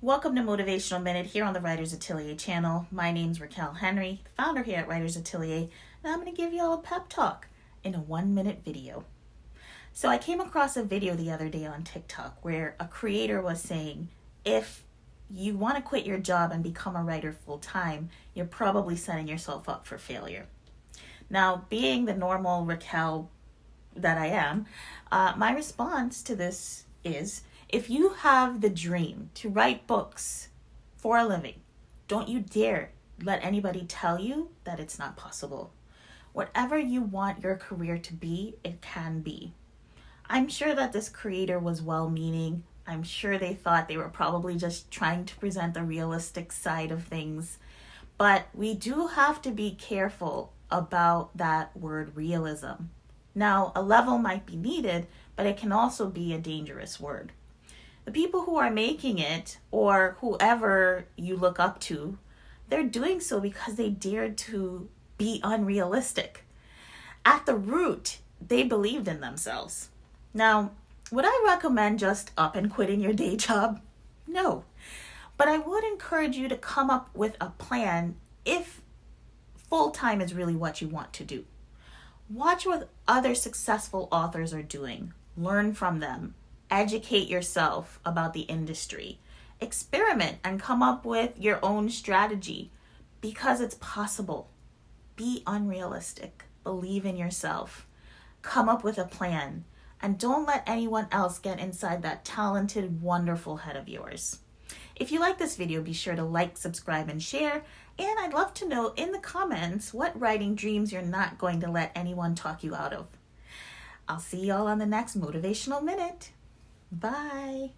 Welcome to Motivational Minute here on the Writers Atelier channel. My name's Racquel Henry, founder here at Writers Atelier, and I'm going to give you all a pep talk in a 1-minute video. So I came across a video the other day on TikTok where a creator was saying, if you want to quit your job and become a writer full-time, you're probably setting yourself up for failure. Now, being the normal Racquel that I am, my response to this is, if you have the dream to write books for a living, don't you dare let anybody tell you that it's not possible. Whatever you want your career to be, it can be. I'm sure that this creator was well-meaning. I'm sure they thought they were probably just trying to present the realistic side of things. But we do have to be careful about that word realism. Now, a level might be needed, but it can also be a dangerous word. The people who are making it, or whoever you look up to, they're doing so because they dared to be unrealistic. At the root, they believed in themselves. Now, would I recommend just up and quitting your day job? No. But I would encourage you to come up with a plan if full-time is really what you want to do. Watch what other successful authors are doing. Learn from them. Educate yourself about the industry. Experiment and come up with your own strategy because it's possible. Be unrealistic. Believe in yourself. Come up with a plan. And don't let anyone else get inside that talented, wonderful head of yours. If you like this video, be sure to like, subscribe, and share. And I'd love to know in the comments what writing dreams you're not going to let anyone talk you out of. I'll see y'all on the next Motivational Minute. Bye.